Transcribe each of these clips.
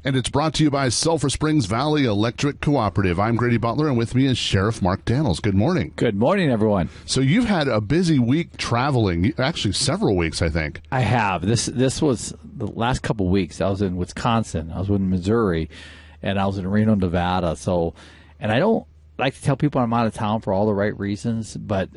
And it's brought to you by Sulphur Springs Valley Electric Cooperative. I'm Grady Butler, and with me is Sheriff Mark Daniels. Good morning. Good morning, everyone. So you've had a busy week traveling, actually several weeks, I think. I have. This was the last couple of weeks. I was in Wisconsin, I was in Missouri, and I was in Reno, Nevada. And I don't like to tell people I'm out of town for all the right reasons, but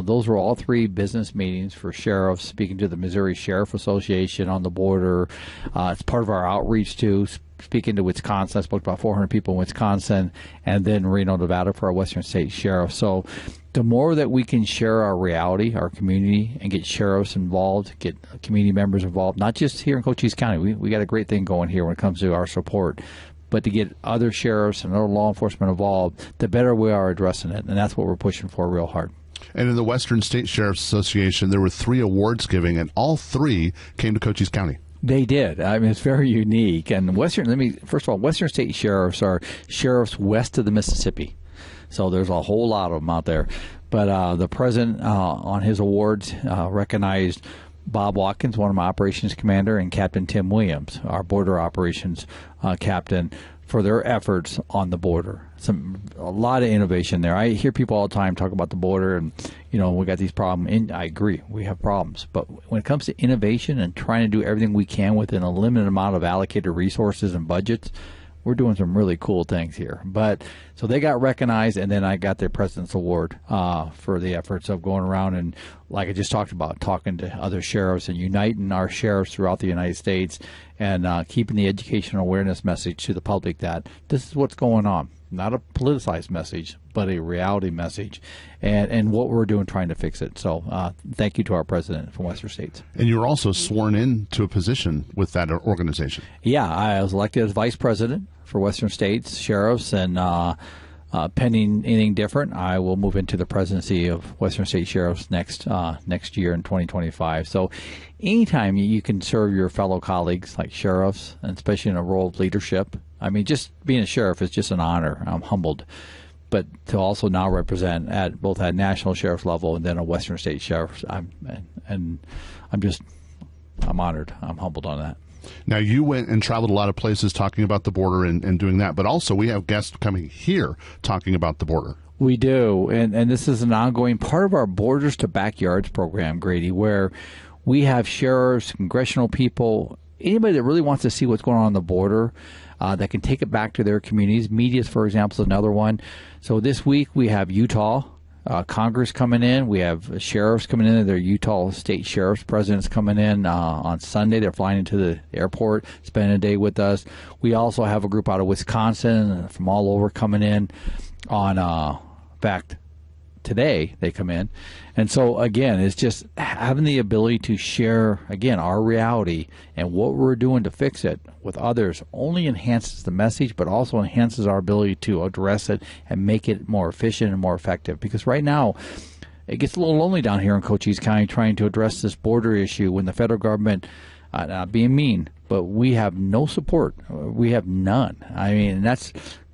those were all three business meetings for sheriffs, speaking to the Missouri Sheriff Association on the border. It's part of our outreach too. Speaking to Wisconsin, I spoke to about 400 people in Wisconsin, and then Reno, Nevada for our Western State Sheriff. So the more that we can share our reality, our community, and get sheriffs involved, get community members involved, not just here in Cochise County. We got a great thing going here when it comes to our support, but to get other sheriffs and other law enforcement involved, the better we are addressing it, and that's what we're pushing for real hard. And in the Western State Sheriff's Association, there were 3 awards giving, and all 3 came to Cochise County. They did. I mean, it's very unique. And first of all, Western State Sheriffs are sheriffs west of the Mississippi. So there's a whole lot of them out there. But the president on his awards recognized Bob Watkins, one of my operations commander, and Captain Tim Williams, our border operations captain, for their efforts on the border. A lot of innovation there. I hear people all the time talk about the border and, we got these problems. And I agree, we have problems. But when it comes to innovation and trying to do everything we can within a limited amount of allocated resources and budgets, we're doing some really cool things here. So they got recognized, and then I got their President's Award for the efforts of going around and, like I just talked about, talking to other sheriffs and uniting our sheriffs throughout the United States and keeping the educational awareness message to the public that this is what's going on. Not a politicized message, but a reality message, and what we're doing trying to fix it. So thank you to our president from Western States. And you were also sworn in to a position with that organization. Yeah, I was elected as vice president for Western States Sheriffs, and pending anything different, I will move into the presidency of Western State Sheriffs next year in 2025. So anytime you can serve your fellow colleagues like sheriffs, and especially in a role of leadership, I mean, just being a sheriff is just an honor. I'm humbled. But to also now represent at both at national sheriff level and then a Western State Sheriff, I'm honored. I'm humbled on that. Now, you went and traveled a lot of places talking about the border and doing that, but also we have guests coming here talking about the border. We do, and this is an ongoing part of our Borders to Backyards program, Grady, where we have sheriffs, congressional people, anybody that really wants to see what's going on the border, that can take it back to their communities. Media, for example, is another one. So this week we have Utah Congress coming in. We have sheriffs coming in. Their Utah State Sheriff's presidents coming in on Sunday. They're flying into the airport, spending a day with us. We also have a group out of Wisconsin from all over coming in on fact, today they come in. And so, again, it's just having the ability to share, again, our reality and what we're doing to fix it with others only enhances the message, but also enhances our ability to address it and make it more efficient and more effective. Because right now, it gets a little lonely down here in Cochise County trying to address this border issue when the federal government, not being mean, but we have no support. We have none. I mean,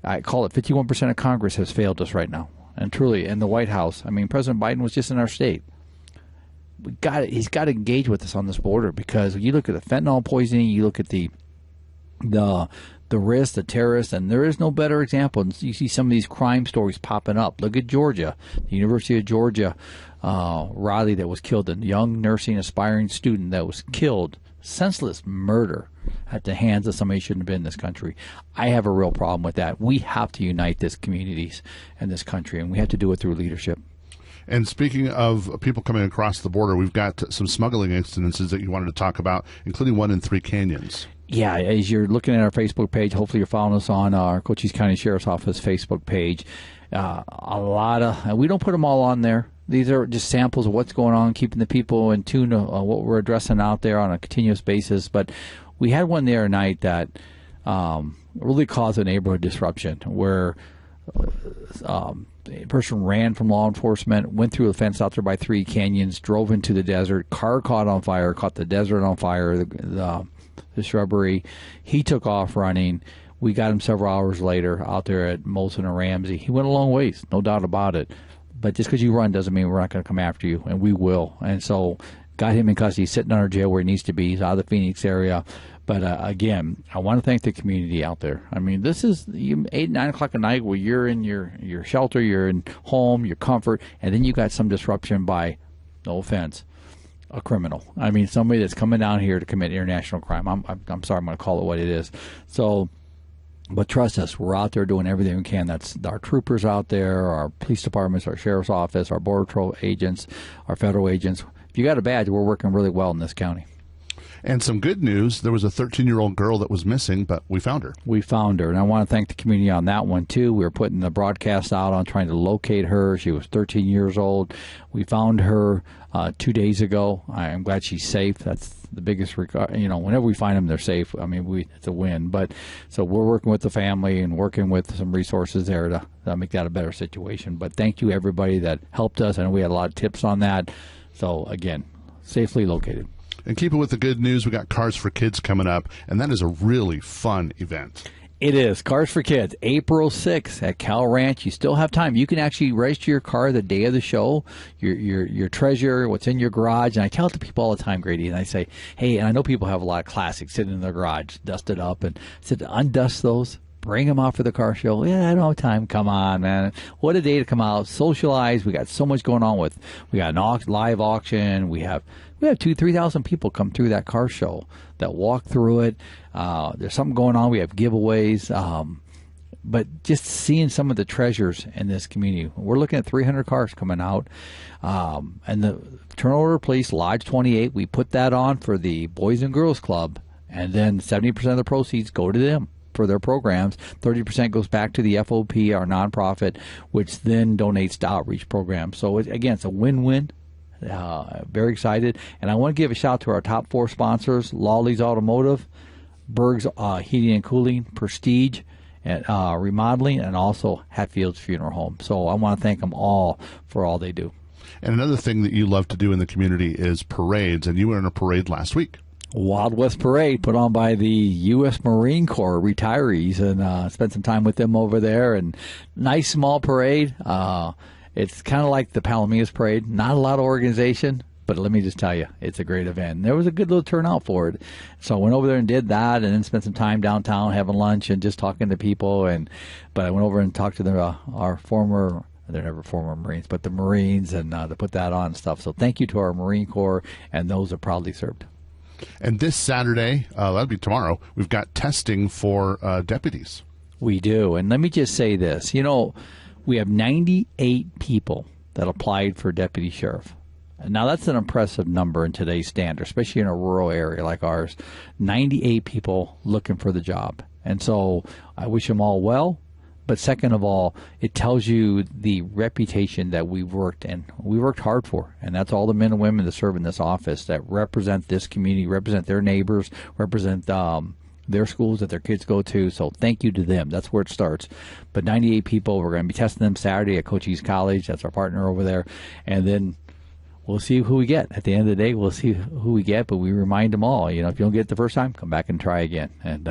I call it 51% of Congress has failed us right now. And truly, in the White House, I mean, President Biden was just in our state. He's got to engage with us on this border, because you look at the fentanyl poisoning, you look at the risk, the terrorists, and there is no better example. And you see some of these crime stories popping up. Look at Georgia, the University of Georgia, Riley that was killed, a young nursing aspiring student that was killed, senseless murder at the hands of somebody who shouldn't have been in this country. I have a real problem with that. We have to unite these communities and this country, and we have to do it through leadership. And speaking of people coming across the border, we've got some smuggling incidences that you wanted to talk about, including one in Three Canyons. Yeah, as you're looking at our Facebook page, hopefully you're following us on our Cochise County Sheriff's Office Facebook page. We don't put them all on there. These are just samples of what's going on, keeping the people in tune of what we're addressing out there on a continuous basis. But we had one the other night that really caused a neighborhood disruption, where a person ran from law enforcement, went through a fence out there by Three Canyons, drove into the desert, car caught on fire, caught the desert on fire, the shrubbery. He took off running. We got him several hours later out there at Molson and Ramsey. He went a long ways, no doubt about it. But just because you run doesn't mean we're not going to come after you, and we will. And so got him in custody, sitting under jail where he needs to be. He's out of the Phoenix area. But again, I want to thank the community out there. I mean, this is 8, 9 o'clock at night where you're in your shelter, you're in home, your comfort, and then you got some disruption by, no offense, a criminal. I mean, somebody that's coming down here to commit international crime. I'm sorry, I'm going to call it what it is. So, but trust us, we're out there doing everything we can. That's our troopers out there, our police departments, our sheriff's office, our border patrol agents, our federal agents. If you got a badge, we're working really well in this county. And some good news, there was a 13-year-old girl that was missing, but we found her. We found her, and I want to thank the community on that one, too. We were putting the broadcast out on trying to locate her. She was 13 years old. We found her 2 days ago. I'm glad she's safe. That's the biggest regard. You know, whenever we find them, they're safe. I mean, it's a win. But so we're working with the family and working with some resources there to make that a better situation. But thank you, everybody that helped us. I know we had a lot of tips on that. So, again, safely located. And keep it with the good news. We got Cars for Kids coming up, and that is a really fun event. It is. Cars for Kids, April 6th at Cal Ranch. You still have time. You can actually register your car the day of the show, your treasure, what's in your garage. And I tell it to people all the time, Grady, and I say, hey, and I know people have a lot of classics sitting in their garage, dusted up, and I said, undust those. Bring them out for the car show. Yeah, I don't have time. Come on, man. What a day to come out, socialize. We got so much going on we got an live auction. We have 2,000-3,000 people come through that car show that walk through it. There's something going on. We have giveaways. But just seeing some of the treasures in this community. We're looking at 300 cars coming out. And the Turnover Police Lodge 28, we put that on for the Boys and Girls Club. And then 70% of the proceeds go to them for their programs. 30% goes back to the FOP, our nonprofit, which then donates to outreach programs. So, again, it's a win-win. Very excited. And I want to give a shout to our top 4 sponsors, Lawley's Automotive, Berg's Heating and Cooling, Prestige, and Remodeling, and also Hatfield's Funeral Home. So I want to thank them all for all they do. And another thing that you love to do in the community is parades, and you were in a parade last week. Wild West Parade put on by the U.S. Marine Corps retirees, and spent some time with them over there. And nice small parade. It's kind of like the Palomitas Parade. Not a lot of organization, but let me just tell you, it's a great event. There was a good little turnout for it. So I went over there and did that, and then spent some time downtown having lunch and just talking to people. But I went over and talked to our former, they're never former Marines, but the Marines, and to put that on and stuff. So thank you to our Marine Corps and those that proudly served. And this Saturday, that'll be tomorrow, we've got testing for deputies. We do. And let me just say this. You know, we have 98 people that applied for deputy sheriff. Now, that's an impressive number in today's standard, especially in a rural area like ours. 98 people looking for the job. And so I wish them all well. But second of all, it tells you the reputation that we worked hard for. And that's all the men and women that serve in this office that represent this community, represent their neighbors, represent their schools that their kids go to. So thank you to them. That's where it starts. But 98 people, we're going to be testing them Saturday at Cochise College. That's our partner over there. And then we'll see who we get. At the end of the day, we'll see who we get, but we remind them all, if you don't get it the first time, come back and try again. And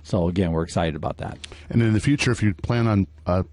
so, again, we're excited about that. And in the future, if you plan on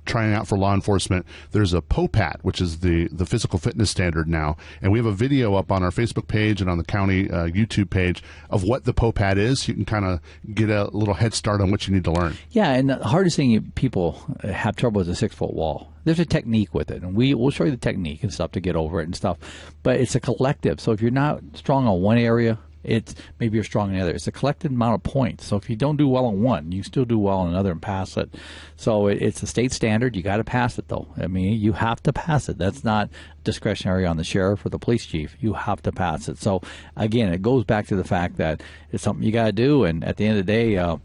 trying out for law enforcement, there's a POPAT, which is the physical fitness standard now. And we have a video up on our Facebook page and on the county YouTube page of what the POPAT is. You can kind of get a little head start on what you need to learn. Yeah, and the hardest thing people have trouble is a 6-foot wall. There's a technique with it, and we'll show you the technique and stuff to get over it and stuff. But it's a collective. So if you're not strong on one area, maybe you're strong in the other. It's a collected amount of points. So if you don't do well on one, you still do well on another and pass it. So it's a state standard. You got to pass it, though. I mean, you have to pass it. That's not discretionary on the sheriff or the police chief. You have to pass it. So, again, it goes back to the fact that it's something you got to do, and at the end of the day,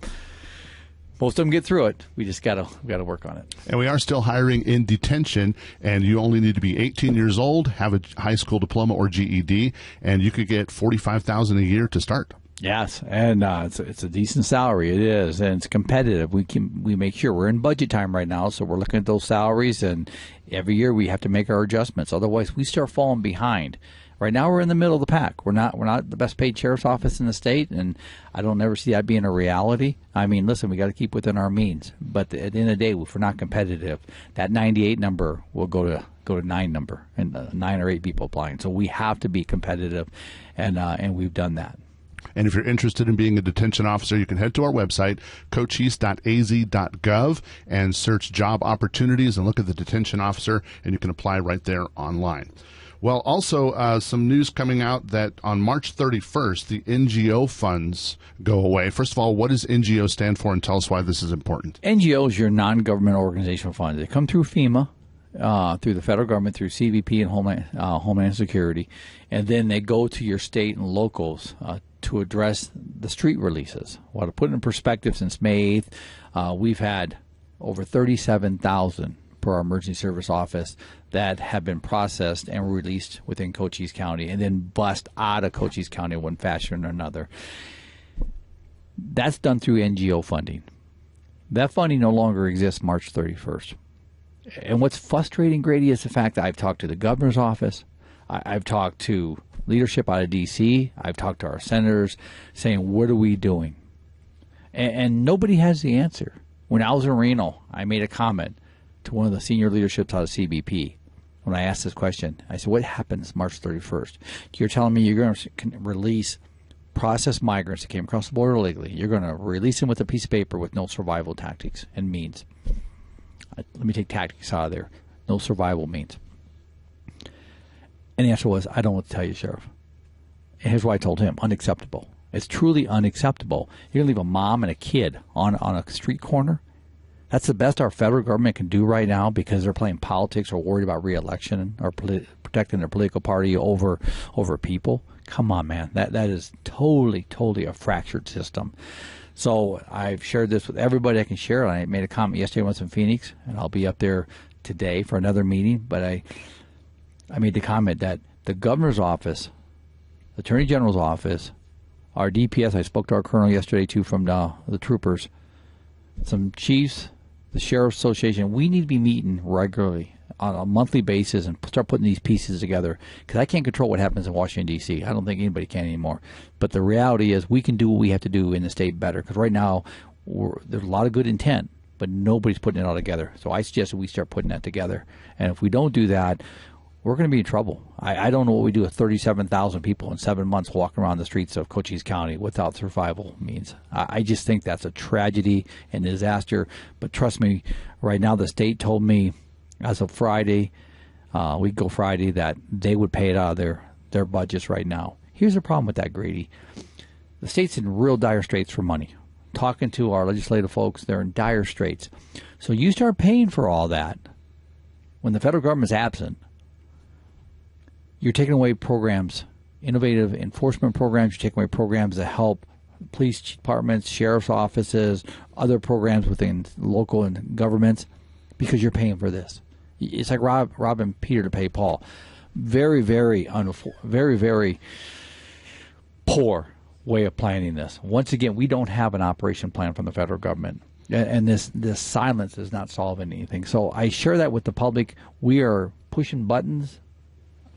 most of them get through it. We just got to work on it. And we are still hiring in detention, and you only need to be 18 years old, have a high school diploma or GED, and you could get $45,000 a year to start. Yes, and it's a decent salary. It is, and it's competitive. We make sure we're in budget time right now, so we're looking at those salaries, and every year we have to make our adjustments. Otherwise, we start falling behind. Right now, we're in the middle of the pack. We're not the best paid sheriff's office in the state, and I don't ever see that being a reality. I mean, listen, we got to keep within our means. But at the end of the day, if we're not competitive, that 98 number will go to go to 9 number, and 9 or 8 people applying. So we have to be competitive, and we've done that. And if you're interested in being a detention officer, you can head to our website, cochise.az.gov, and search job opportunities and look at the detention officer, and you can apply right there online. Well, also some news coming out that on March 31st, the NGO funds go away. First of all, what does NGO stand for, and tell us why this is important? NGO is your non-government organizational funds. They come through FEMA, through the federal government, through CBP and Homeland Security, and then they go to your state and locals to address the street releases. Well, to put it in perspective, since May 8th, we've had over 37,000 per our emergency service office that have been processed and released within Cochise County and then bussed out of Cochise County in one fashion or another. That's done through NGO funding. That funding no longer exists March 31st. And what's frustrating, Grady, is the fact that I've talked to the governor's office, I've talked to leadership out of D.C., I've talked to our senators saying, what are we doing? And nobody has the answer. When I was in Reno, I made a comment to one of the senior leaderships out of CBP. When I asked this question, I said, what happens March 31st? You're telling me you're going to release processed migrants that came across the border illegally. You're going to release them with a piece of paper with no survival tactics and means. Let me take tactics out of there. No survival means. And the answer was, I don't know what to tell you, Sheriff. And here's what I told him. Unacceptable. It's truly unacceptable. You're going to leave a mom and a kid on a street corner? That's the best our federal government can do right now because they're playing politics or worried about re-election or protecting their political party over people. Come on, man. That is totally a fractured system. So I've shared this with everybody I can share. I made a comment yesterday once in Phoenix, and I'll be up there today for another meeting. But I made the comment that the governor's office, the attorney general's office, our DPS, I spoke to our colonel yesterday too from the troopers, some chiefs, the Sheriff's Association, we need to be meeting regularly on a monthly basis and start putting these pieces together because I can't control what happens in Washington, D.C. I don't think anybody can anymore. But the reality is we can do what we have to do in the state better because right now there's a lot of good intent, but nobody's putting it all together. So I suggest that we start putting that together. And if we don't do that, we're going to be in trouble. I don't know what we do with 37,000 people in 7 months walking around the streets of Cochise County without survival means. I just think that's a tragedy and disaster. But trust me, right now the state told me as of Friday, Friday, that they would pay it out of their budgets right now. Here's the problem with that, Grady. The state's in real dire straits for money. Talking to our legislative folks, they're in dire straits. So you start paying for all that when the federal government's absent. You're taking away programs, innovative enforcement programs. You're taking away programs that help police departments, sheriff's offices, other programs within local and governments because you're paying for this. It's like robbing Peter to pay Paul. Very, very poor way of planning this. Once again, we don't have an operation plan from the federal government. And this silence is not solving anything. So I share that with the public. We are pushing buttons.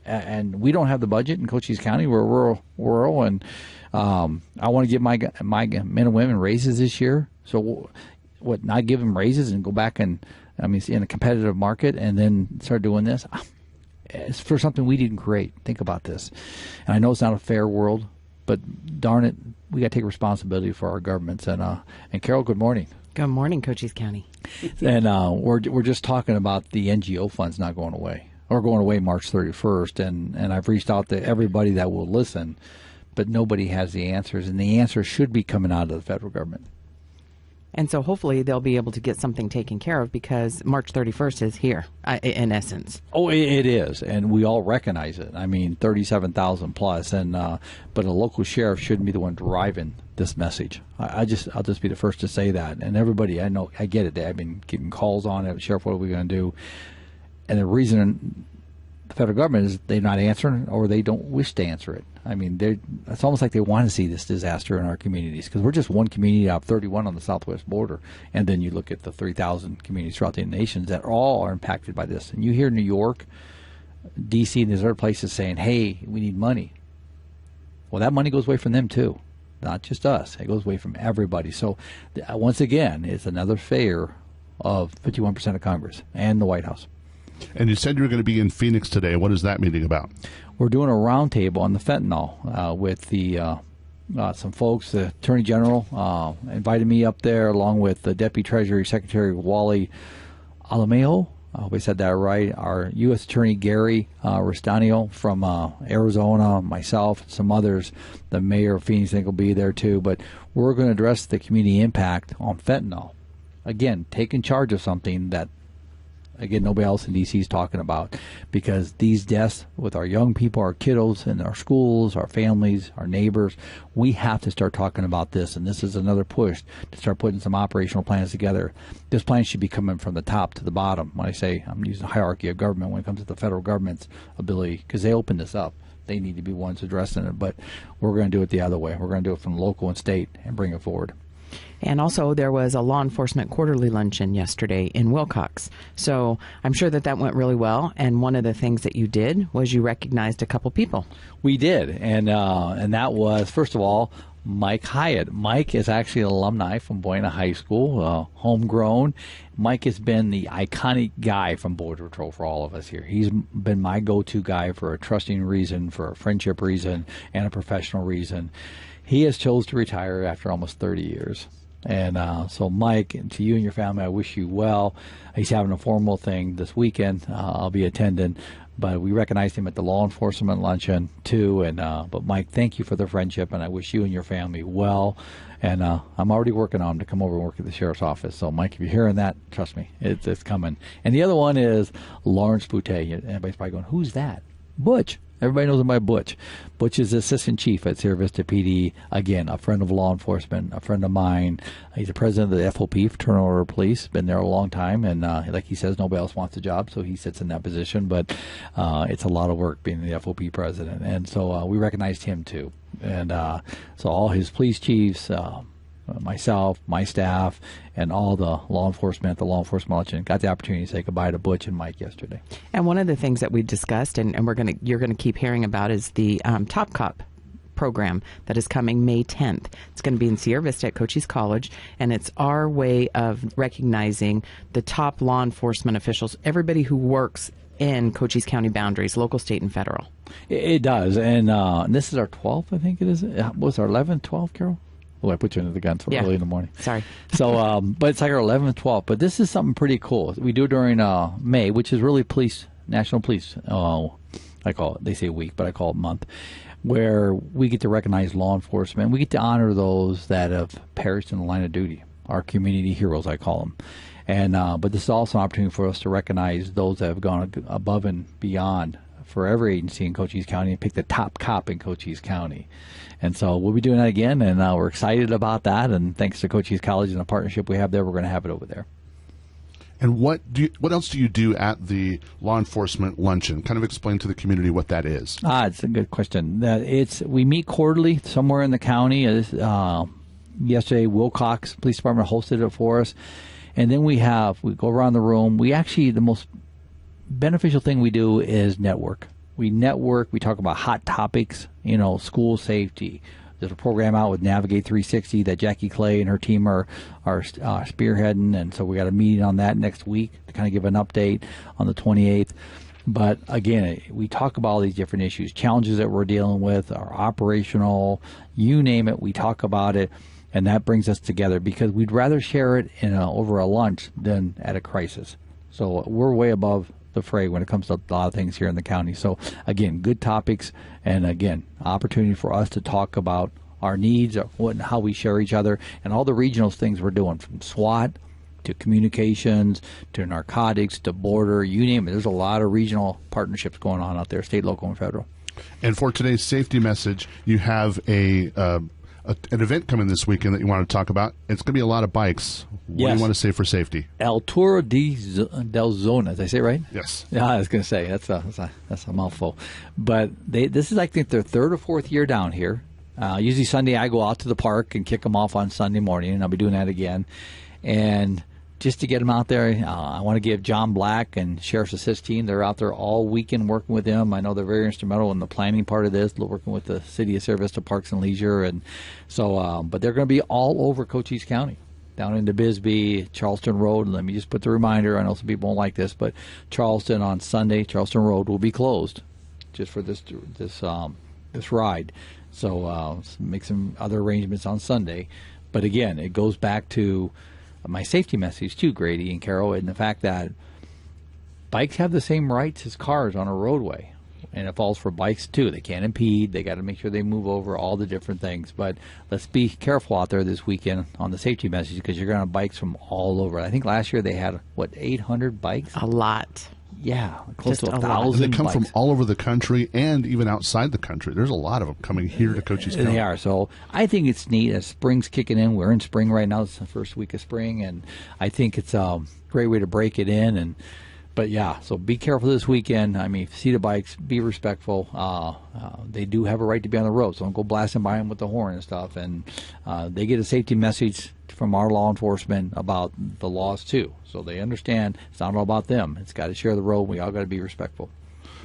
And we don't have the budget in Cochise County. We're rural, and I want to give my men and women raises this year. So, not give them raises and go back and in a competitive market and then start doing this? It's for something we didn't create. Think about this. And I know it's not a fair world, but darn it, we got to take responsibility for our governments. And Carol, good morning. Good morning, Cochise County. And we're just talking about the NGO funds not going away. Or going away March 31st, and I've reached out to everybody that will listen, but nobody has the answers, and the answers should be coming out of the federal government. And so hopefully they'll be able to get something taken care of because March 31st is here, in essence. Oh, it is, and we all recognize it. 37,000 plus, but a local sheriff shouldn't be the one driving this message. I'll just be the first to say that, and everybody, I know, I get it. I've been getting calls on it. Sheriff, what are we going to do? And the reason the federal government is they're not answering or they don't wish to answer it. It's almost like they want to see this disaster in our communities because we're just one community out of 31 on the southwest border. And then you look at the 3,000 communities throughout the nations that all are impacted by this. And you hear New York, D.C., and these other places saying, hey, we need money. Well, that money goes away from them too, not just us. It goes away from everybody. So once again, it's another failure of 51% of Congress and the White House. And you said you were going to be in Phoenix today. What is that meeting about? We're doing a roundtable on the fentanyl with the some folks. The Attorney General invited me up there along with the Deputy Treasury Secretary Wally Alamejo. I hope I said that right. Our U.S. Attorney Gary Ristanio from Arizona, myself, and some others. The mayor of Phoenix, I think, will be there too. But we're going to address the community impact on fentanyl. Again, taking charge of something that, again, nobody else in D.C. is talking about, because these deaths with our young people, our kiddos in our schools, our families, our neighbors, we have to start talking about this, and this is another push to start putting some operational plans together. This plan should be coming from the top to the bottom. When I say I'm using the hierarchy of government when it comes to the federal government's ability, because they opened this up. They need to be ones addressing it, but we're going to do it the other way. We're going to do it from local and state and bring it forward. And also, there was a law enforcement quarterly luncheon yesterday in Wilcox. So I'm sure that went really well. And one of the things that you did was you recognized a couple people. We did. And that was, first of all, Mike Hyatt. Mike is actually an alumni from Buena High School, homegrown. Mike has been the iconic guy from Border Patrol for all of us here. He's been my go-to guy for a trusting reason, for a friendship reason, and a professional reason. He has chose to retire after almost 30 years. And so, Mike, and to you and your family, I wish you well. He's having a formal thing this weekend. I'll be attending. But we recognized him at the law enforcement luncheon, too. And but, Mike, thank you for the friendship, and I wish you and your family well. And I'm already working on him to come over and work at the sheriff's office. So, Mike, if you're hearing that, trust me, it's coming. And the other one is Lawrence Boutte. Everybody's probably going, who's that? Butch. Everybody knows him by Butch. Butch is the assistant chief at Sierra Vista PD. Again, a friend of law enforcement, a friend of mine. He's the president of the FOP, Fraternal Order of Police. Been there a long time, and like he says, nobody else wants the job, so he sits in that position. But it's a lot of work being the FOP president, and so we recognized him too. And so all his police chiefs, myself, my staff, and all the law enforcement at the law enforcement luncheon got the opportunity to say goodbye to Butch and Mike yesterday. And one of the things that we discussed, and you're gonna keep hearing about, is the Top Cop program that is coming May 10th. It's going to be in Sierra Vista at Cochise College, and it's our way of recognizing the top law enforcement officials, everybody who works in Cochise County boundaries, local, state, and federal. It does, and this is our 12th, I think it is. Was our 11th, 12th, Carol? Well, I put you into the gun so early in the morning. Sorry. So, but it's like our 11th, 12th. But this is something pretty cool. We do it during May, which is really National Police. I call it, they say week, but I call it month, where we get to recognize law enforcement. We get to honor those that have perished in the line of duty, our community heroes, I call them. And but this is also an opportunity for us to recognize those that have gone above and beyond for every agency in Cochise County and pick the top cop in Cochise County. And so we'll be doing that again, and we're excited about that. And thanks to Cochise College and the partnership we have there, we're going to have it over there. And what else do you do at the law enforcement luncheon? Kind of explain to the community what that is. It's a good question. We meet quarterly somewhere in the county. Yesterday, Wilcox Police Department hosted it for us. And then we go around the room. The most beneficial thing we do is network. We network. We talk about hot topics, school safety. There's a program out with Navigate 360 that Jackie Clay and her team are spearheading, and so we got a meeting on that next week to kind of give an update on the 28th. But again, we talk about all these different issues, challenges that we're dealing with, our operational, you name it, we talk about it, and that brings us together because we'd rather share it over a lunch than at a crisis. So we're way above the fray when it comes to a lot of things here in the county. So again, good topics, and again, opportunity for us to talk about our needs, how we share each other, and all the regional things we're doing, from SWAT to communications to narcotics to border, you name it. There's a lot of regional partnerships going on out there, state, local, and federal. And for today's safety message, you have an event coming this weekend that you want to talk about. It's going to be a lot of bikes. What do you want to say for safety? El Tour del Zona. Did I say it right? Yes. Yeah, I was going to say that's a mouthful. But this is, I think, their third or fourth year down here. Usually Sunday I go out to the park and kick them off on Sunday morning, and I'll be doing that again. And just to get them out there, I want to give John Black and Sheriff's Assist team, they're out there all weekend working with them. I know they're very instrumental in the planning part of this, working with the City of Sierra Vista Parks and Leisure. And so, but they're going to be all over Cochise County. down into Bisbee, Charleston Road. Let me just put the reminder. I know some people won't like this, but Charleston on Sunday, Charleston Road will be closed just for this ride. So make some other arrangements on Sunday. But again, it goes back to my safety message too, Grady and Carol, and the fact that bikes have the same rights as cars on a roadway. And it falls for bikes too. They can't impede. They got to make sure they move over, all the different things. But let's be careful out there this weekend on the safety message, because you're going to have bikes from all over. I think last year they had, 800 bikes? A lot. Yeah, close Just to a lot. 1,000 And they come bikes. from all over the country and even outside the country. There's a lot of them coming here to Cochise County. They are. So I think it's neat as spring's kicking in. We're in spring right now. It's the first week of spring, and I think it's a great way to break it in. But yeah, so be careful this weekend. I mean, if you see the bikes, be respectful. They do have a right to be on the road, so don't go blasting by them with the horn and stuff. And they get a safety message from our law enforcement about the laws too, so they understand it's not all about them. It's got to share the road. We all got to be respectful.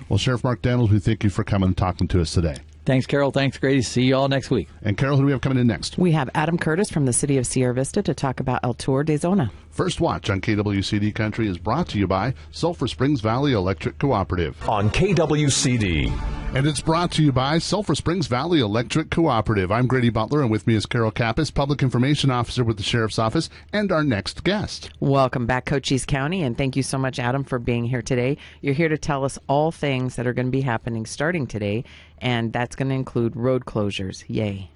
Well, Sheriff Mark Daniels, we thank you for coming and talking to us today. Thanks, Carol. Thanks, Grady. See you all next week. And Carol, who do we have coming in next? We have Adam Curtis from the city of Sierra Vista to talk about El Tour de Zona. First Watch on KWCD Country is brought to you by Sulphur Springs Valley Electric Cooperative. On KWCD. And it's brought to you by Sulphur Springs Valley Electric Cooperative. I'm Grady Butler, and with me is Carol Kappas, Public Information Officer with the Sheriff's Office, and our next guest. Welcome back, Cochise County, and thank you so much, Adam, for being here today. You're here to tell us all things that are going to be happening starting today, and that's going to include road closures. Yay.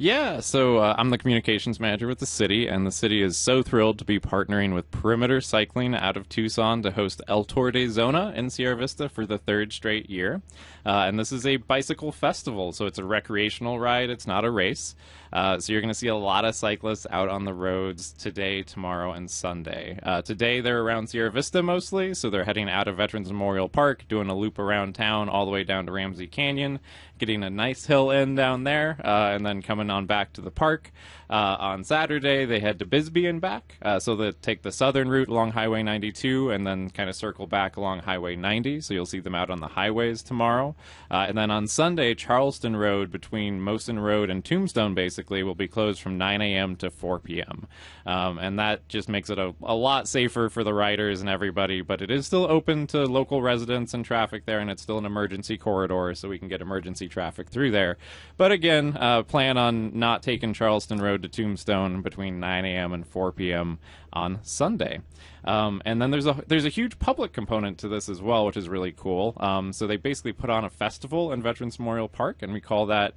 Yeah, so I'm the communications manager with the city, and the city is so thrilled to be partnering with Perimeter Cycling out of Tucson to host El Tour de Zona in Sierra Vista for the third straight year. And this is a bicycle festival, so it's a recreational ride. It's not a race. So you're going to see a lot of cyclists out on the roads today, tomorrow, and Sunday. Today they're around Sierra Vista mostly, so they're heading out of Veterans Memorial Park, doing a loop around town all the way down to Ramsey Canyon, getting a nice hill in down there, and then coming on back to the park. On Saturday, they head to Bisbee and back, so they take the southern route along Highway 92 and then kind of circle back along Highway 90, so you'll see them out on the highways tomorrow. And then on Sunday, Charleston Road between Mosin Road and Tombstone basically will be closed from 9 a.m. to 4 p.m. And that just makes it a lot safer for the riders and everybody, but it is still open to local residents and traffic there, and it's still an emergency corridor, so we can get emergency traffic through there. But again, plan on not taking Charleston Road to Tombstone between 9 a.m. and 4 p.m. on Sunday. And then there's a huge public component to this as well, which is really cool. So they basically put on a festival in Veterans Memorial Park, and we call that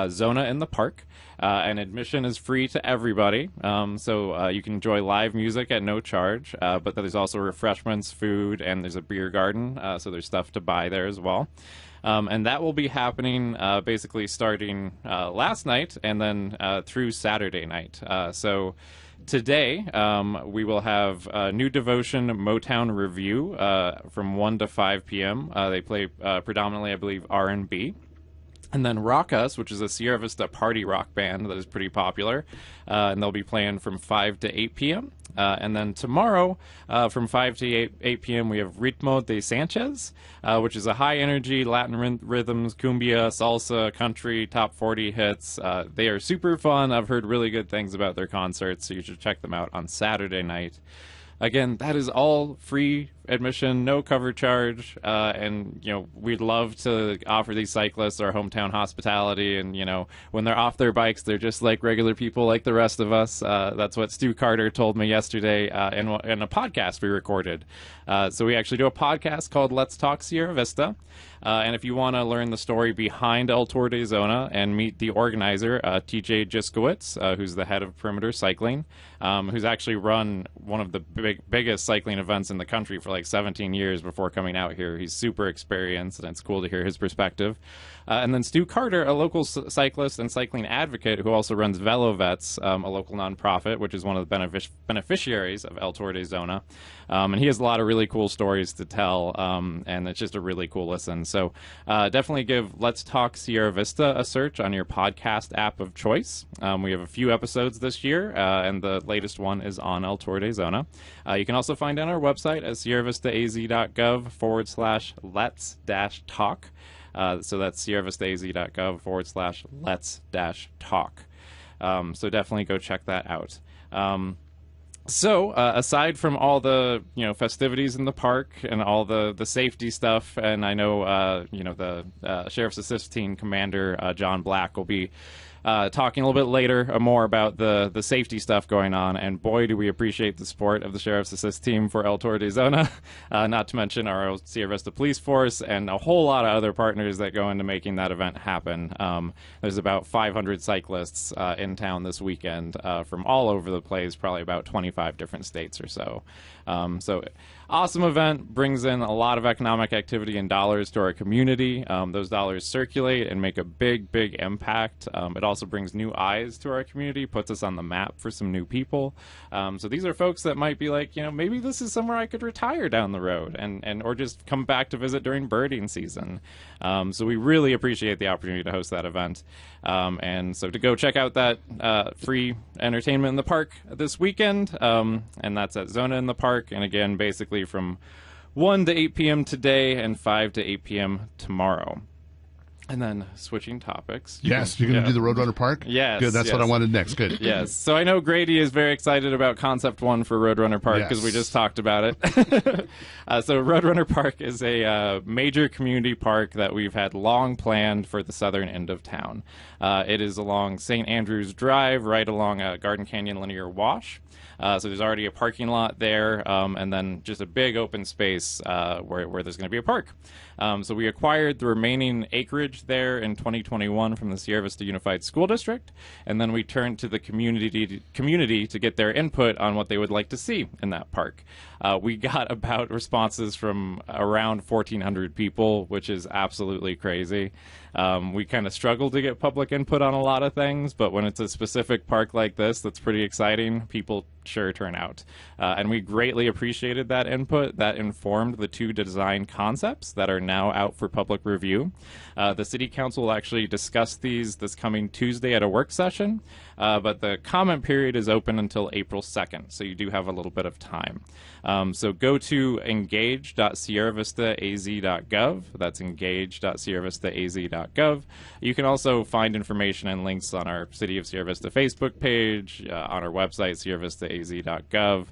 Zona in the Park. And admission is free to everybody, so you can enjoy live music at no charge. But there's also refreshments, food, and there's a beer garden, so there's stuff to buy there as well. And that will be happening basically starting last night and then through Saturday night. So today we will have New Devotion Motown Review from 1 to 5 p.m. They play predominantly, I believe, R&B. And then Rock Us, which is a Sierra Vista party rock band that is pretty popular, and they'll be playing from 5 to 8 p.m. And then tomorrow, from 5 to 8 p.m., we have Ritmo de Sanchez, which is a high-energy Latin rhythms, cumbia, salsa, country, top 40 hits. They are super fun. I've heard really good things about their concerts, so you should check them out on Saturday night. Again, that is all free admission, no cover charge, and we'd love to offer these cyclists our hometown hospitality, and when they're off their bikes, they're just like regular people like the rest of us. That's what Stu Carter told me yesterday in a podcast we recorded. So we actually do a podcast called Let's Talk Sierra Vista, and if you want to learn the story behind El Tour de Zona and meet the organizer, TJ Jiskowitz, who's the head of Perimeter Cycling, who's actually run one of the biggest cycling events in the country for like 17 years before coming out here. He's super experienced, and it's cool to hear his perspective. And then Stu Carter, a local cyclist and cycling advocate who also runs VeloVets, a local nonprofit, which is one of the beneficiaries of El Tour de Zona. And he has a lot of really cool stories to tell, and it's just a really cool listen. So definitely give Let's Talk Sierra Vista a search on your podcast app of choice. We have a few episodes this year, and the latest one is on El Tour de Zona. You can also find it on our website at sierravistaaz.gov/let's-talk. So that's sierravistaaz.gov/let's-talk. So definitely go check that out. So, aside from all the festivities in the park and all the safety stuff, and I know the Sheriff's Assistant Commander John Black will be talking a little bit later more about the safety stuff going on, and boy, do we appreciate the support of the Sheriff's Assist team for El Tour de Zona, not to mention our Sierra Vista Police Force and a whole lot of other partners that go into making that event happen. There's about 500 cyclists in town this weekend from all over the place, probably about 25 different states or so. So awesome event, brings in a lot of economic activity and dollars to our community. Those dollars circulate and make a big impact. It also brings new eyes to our community, puts us on the map for some new people. So these are folks that might be like, maybe this is somewhere I could retire down the road and or just come back to visit during birding season. So we really appreciate the opportunity to host that event. And so to go check out that free entertainment in the park this weekend, and that's at Zona in the Park. And again, basically from 1 to 8 p.m. today and 5 to 8 p.m. tomorrow. And then switching topics. Yes, you're going to do the Roadrunner Park? Yes. Good, that's what I wanted next. Good. Yes. So I know Grady is very excited about Concept 1 for Roadrunner Park because we just talked about it. So Roadrunner Park is a major community park that we've had long planned for the southern end of town. It is along St. Andrews Drive, right along Garden Canyon Linear Wash. So there's already a parking lot there, and then just a big open space where there's going to be a park. So we acquired the remaining acreage there in 2021 from the Sierra Vista Unified School District, and then we turned to the community to get their input on what they would like to see in that park. We got about responses from around 1,400 people, which is absolutely crazy. We kind of struggle to get public input on a lot of things, but when it's a specific park like this that's pretty exciting, people sure turn out. And we greatly appreciated that input. That informed the 2 design concepts that are now out for public review. The City Council will actually discuss these this coming Tuesday at a work session, but the comment period is open until April 2nd, so you do have a little bit of time. So go to engage.sierravistaaz.gov. That's engage.sierravistaaz.gov. You can also find information and links on our City of Sierra Vista Facebook page, on our website, sierravistaaz.gov,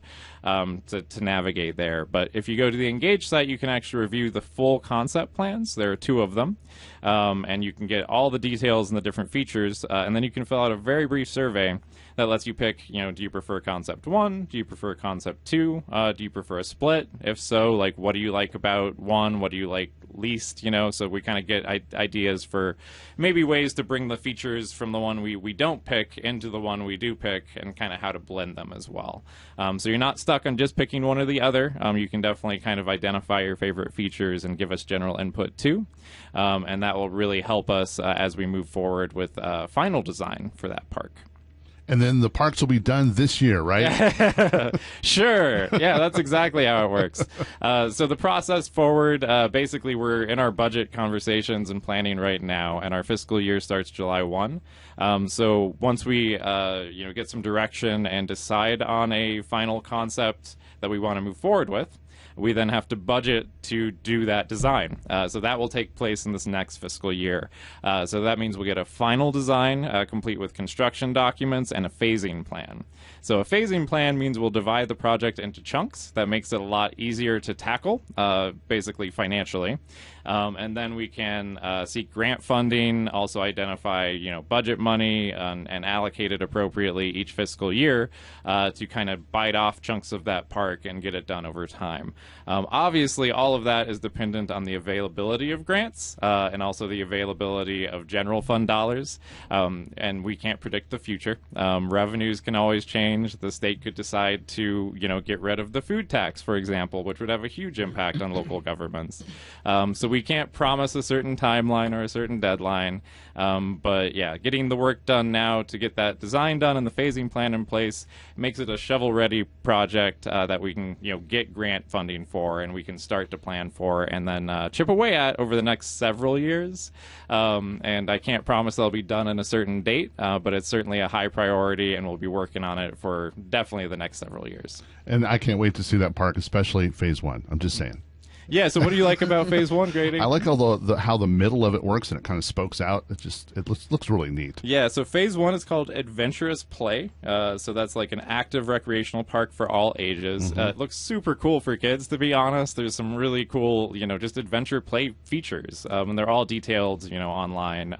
to navigate there. But if you go to the Engage site, you can actually review the full concept plans. There are 2 of them, and you can get all the details and the different features, and then you can fill out a very brief survey that lets you pick, do you prefer Concept 1? Do you prefer Concept 2? Do you prefer a split? If so, like, what do you like about 1? What do you like least? So we kind of get ideas for maybe ways to bring the features from the one we don't pick into the one we do pick, and kind of how to blend them as well. So you're not stuck on just picking one or the other. You can definitely kind of identify your favorite features and give us general input too. And that will really help us as we move forward with final design for that park. And then the parks will be done this year, right? Sure. Yeah, that's exactly how it works. So the process forward, basically we're in our budget conversations and planning right now, and our fiscal year starts July 1. So once we get some direction and decide on a final concept that we want to move forward with, we then have to budget to do that design. So that will take place in this next fiscal year. So that means we'll get a final design complete with construction documents and a phasing plan. So a phasing plan means we'll divide the project into chunks. That makes it a lot easier to tackle, basically financially. And then we can seek grant funding, also identify, budget money and allocate it appropriately each fiscal year to kind of bite off chunks of that park and get it done over time. Obviously, all of that is dependent on the availability of grants and also the availability of general fund dollars. And we can't predict the future. Revenues can always change. The state could decide to, get rid of the food tax, for example, which would have a huge impact on local governments. So we can't promise a certain timeline or a certain deadline. But yeah, getting the work done now to get that design done and the phasing plan in place makes it a shovel-ready project that we can, get grant funding for and we can start to plan for and then chip away at over the next several years. And I can't promise they'll be done in a certain date, but it's certainly a high priority and we'll be working on it for definitely the next several years. And I can't wait to see that park, especially phase 1. I'm just saying. Yeah, so what do you like about Phase 1, Grady? I like all how the middle of it works and it kind of spokes out. It looks really neat. Yeah, so Phase 1 is called Adventurous Play. So that's like an active recreational park for all ages. It looks super cool for kids, to be honest. There's some really cool, just adventure play features, and they're all detailed, online.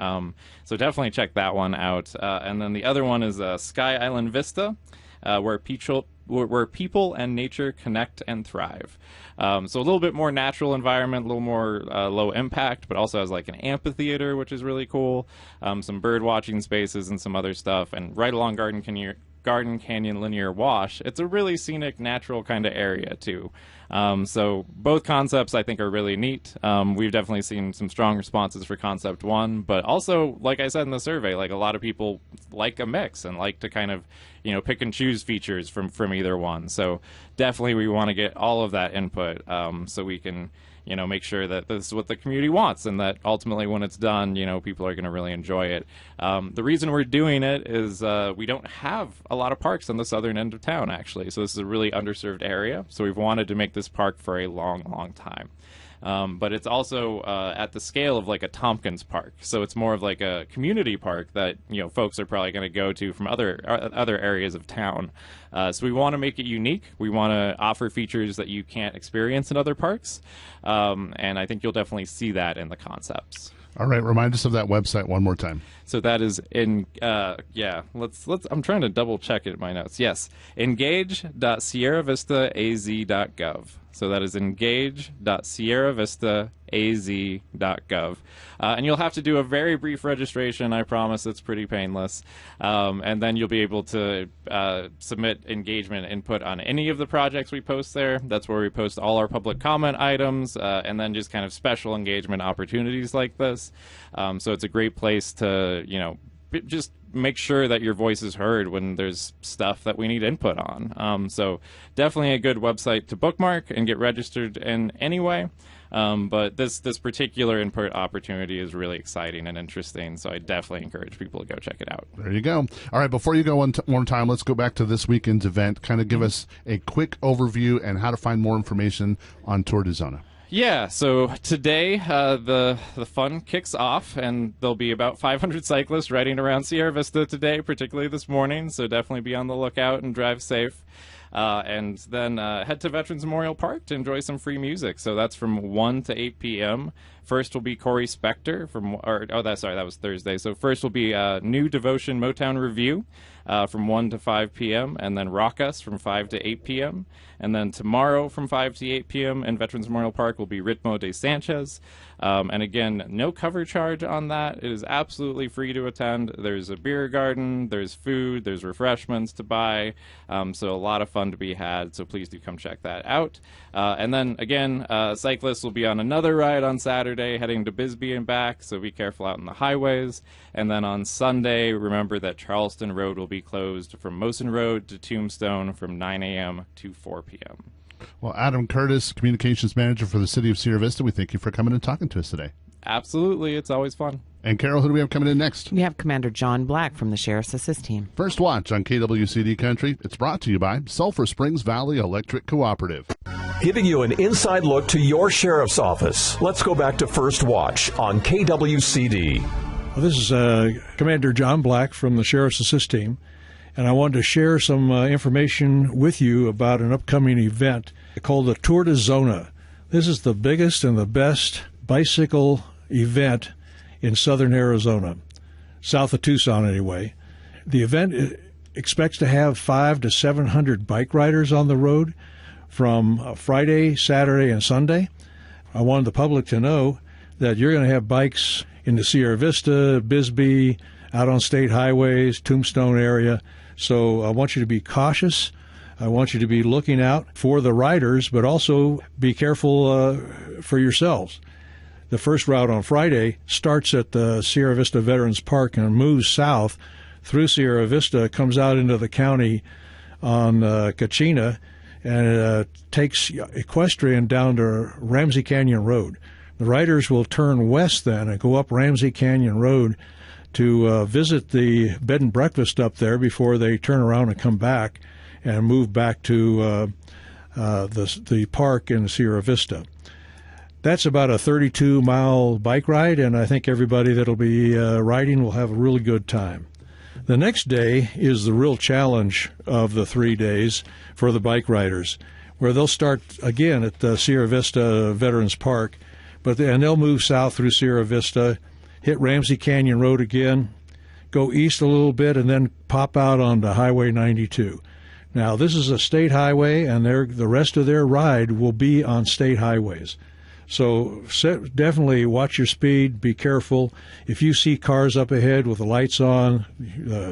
So definitely check that one out. And then the other one is Sky Island Vista, where people and nature connect and thrive. So a little bit more natural environment, a little more low impact, but also has like an amphitheater, which is really cool, some bird watching spaces and some other stuff. And right along Garden Canyon Linear Wash, it's a really scenic, natural kind of area too. So both concepts I think are really neat. We've definitely seen some strong responses for Concept 1, but also, like I said in the survey, like a lot of people like a mix and like to kind of, pick and choose features from either one. So definitely we want to get all of that input so we can, make sure that this is what the community wants and that ultimately when it's done, people are going to really enjoy it. The reason we're doing it is we don't have a lot of parks on the southern end of town, actually. So this is a really underserved area. So we've wanted to make this park for a long, long time. But it's also at the scale of like a Tompkins Park, so it's more of like a community park that folks are probably going to go to from other areas of town. So we want to make it unique. We want to offer features that you can't experience in other parks, and I think you'll definitely see that in the concepts. All right, remind us of that website one more time. So that is let's I'm trying to double check it in my notes. Yes, engage.sierravistaaz.gov. So that is engage.sierravistaaz.gov. And you'll have to do a very brief registration. I promise it's pretty painless. And then you'll be able to submit engagement input on any of the projects we post there. That's where we post all our public comment items and then just kind of special engagement opportunities like this. So it's a great place to, just make sure that your voice is heard when there's stuff that we need input on. So definitely a good website to bookmark and get registered in anyway. But this particular input opportunity is really exciting and interesting, so I definitely encourage people to go check it out. There you go. All right, before you go one more time, let's go back to this weekend's event. Kind of give us a quick overview and how to find more information on Tour de Zona. Yeah, so today the fun kicks off, and there'll be about 500 cyclists riding around Sierra Vista today, particularly this morning, so definitely be on the lookout and drive safe. And then head to Veterans Memorial Park to enjoy some free music. So that's from 1 to 8 p.m. First will be Corey Spector that was Thursday. So first will be New Devotion Motown Review from 1 to 5 p.m. and then Rock Us from 5 to 8 p.m. And then tomorrow from 5 to 8 p.m. in Veterans Memorial Park will be Ritmo de Sanchez. And again, no cover charge on that. It is absolutely free to attend. There's a beer garden, there's food, there's refreshments to buy. So a lot of fun to be had. So please do come check that out. And then again, cyclists will be on another ride on Saturday heading to Bisbee and back. So be careful out on the highways. And then on Sunday, remember that Charleston Road will be closed from Mosen Road to Tombstone from 9 a.m. to 4 p.m. Well, Adam Curtis, Communications Manager for the City of Sierra Vista, we thank you for coming and talking to us today. Absolutely. It's always fun. And Carol, who do we have coming in next? We have Commander John Black from the Sheriff's Assist Team. First Watch on KWCD Country. It's brought to you by Sulphur Springs Valley Electric Cooperative. Giving you an inside look to your sheriff's office. Let's go back to First Watch on KWCD. Well, this is Commander John Black from the Sheriff's Assist Team, and I wanted to share some information with you about an upcoming event called the Tour de Zona. This is the biggest and the best bicycle event in southern Arizona, south of Tucson anyway. The event expects to have 500 to 700 bike riders on the road from Friday, Saturday, and Sunday. I wanted the public to know that you're going to have bikes in the Sierra Vista, Bisbee, out on state highways, Tombstone area. So I want you to be cautious. I want you to be looking out for the riders, but also be careful for yourselves. The first route on Friday starts at the Sierra Vista Veterans Park and moves south through Sierra Vista, comes out into the county on Kachina, and takes equestrian down to Ramsey Canyon Road. The riders will turn west then and go up Ramsey Canyon Road to visit the bed and breakfast up there before they turn around and come back and move back to the park in Sierra Vista. That's about a 32-mile bike ride, and I think everybody that'll be riding will have a really good time. The next day is the real challenge of the 3 days for the bike riders, where they'll start again at the Sierra Vista Veterans Park, and they'll move south through Sierra Vista, hit Ramsey Canyon Road again, go east a little bit, and then pop out onto Highway 92. Now, this is a state highway, and the rest of their ride will be on state highways. So definitely watch your speed, be careful. If you see cars up ahead with the lights on,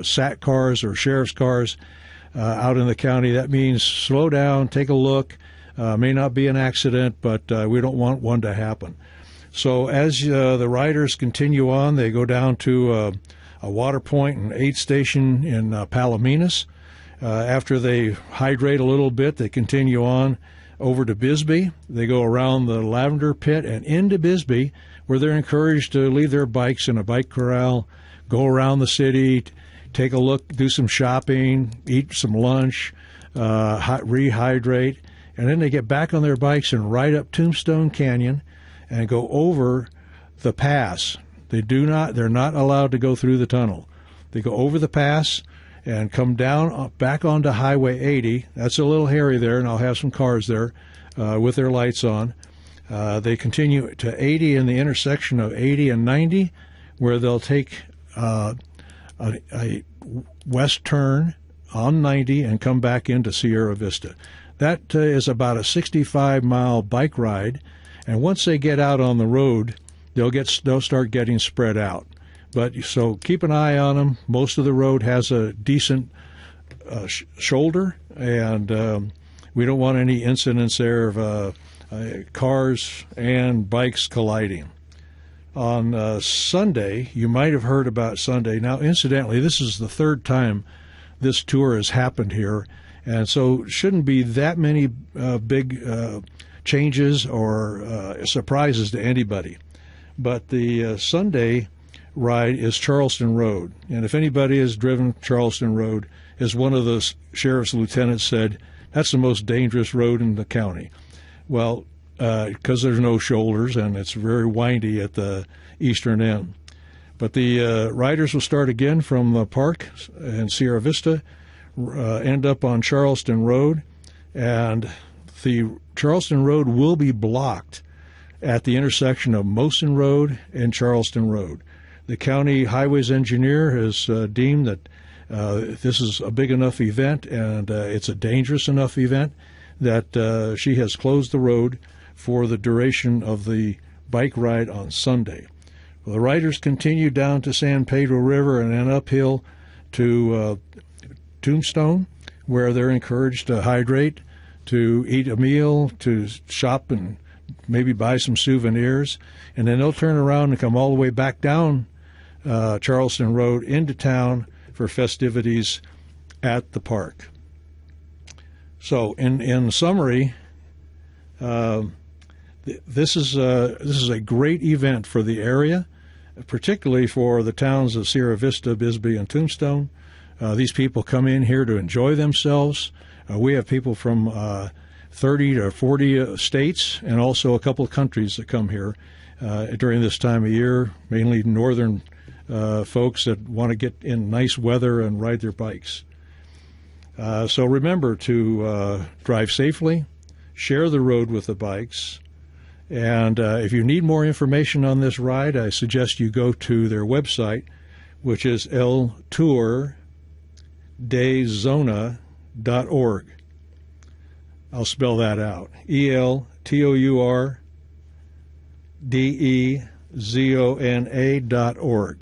SAT cars or sheriff's cars out in the county, that means slow down, take a look. May not be an accident, but we don't want one to happen. So as the riders continue on, they go down to a water point and aid station in Palominas. After they hydrate a little bit, they continue on over to Bisbee. They go around the Lavender Pit and into Bisbee, where they're encouraged to leave their bikes in a bike corral, go around the city, take a look, do some shopping, eat some lunch, rehydrate, and then they get back on their bikes and ride up Tombstone Canyon and go over the pass. They're not allowed to go through the tunnel. They go over the pass and come down back onto Highway 80. That's a little hairy there, and I'll have some cars there with their lights on. They continue to 80 in the intersection of 80 and 90, where they'll take a west turn on 90 and come back into Sierra Vista. That is about a 65-mile bike ride, and once they get out on the road, they'll start getting spread out. But so keep an eye on them. Most of the road has a decent shoulder, and we don't want any incidents there of cars and bikes colliding. On Sunday, you might have heard about Sunday. Now, incidentally, this is the third time this tour has happened here, and so it shouldn't be that many big changes or surprises to anybody. But the Sunday ride is Charleston Road, and if anybody has driven Charleston Road, as one of the sheriff's lieutenants said, that's the most dangerous road in the county. Well, because there's no shoulders and it's very windy at the eastern end. But the riders will start again from the park in Sierra Vista, end up on Charleston Road, and the Charleston Road will be blocked at the intersection of Mosen Road and Charleston Road. The county highways engineer has deemed that this is a big enough event and it's a dangerous enough event that she has closed the road for the duration of the bike ride on Sunday. Well, the riders continue down to San Pedro River and then uphill to Tombstone, where they're encouraged to hydrate, to eat a meal, to shop and maybe buy some souvenirs, and then they'll turn around and come all the way back down Charleston Road into town for festivities at the park. So, in summary, this is a great event for the area, particularly for the towns of Sierra Vista, Bisbee, and Tombstone. These people come in here to enjoy themselves. We have people from 30 to 40 states and also a couple of countries that come here during this time of year, mainly northern folks that want to get in nice weather and ride their bikes. So remember to drive safely, share the road with the bikes, and if you need more information on this ride, I suggest you go to their website, which is eltourdezona.org. I'll spell that out. eltourdezona.org.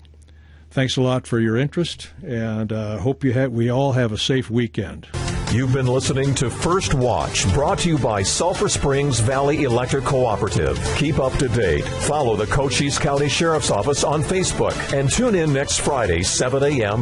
Thanks a lot for your interest, and hope we all have a safe weekend. You've been listening to First Watch, brought to you by Sulphur Springs Valley Electric Cooperative. Keep up to date. Follow the Cochise County Sheriff's Office on Facebook, and tune in next Friday, 7 a.m.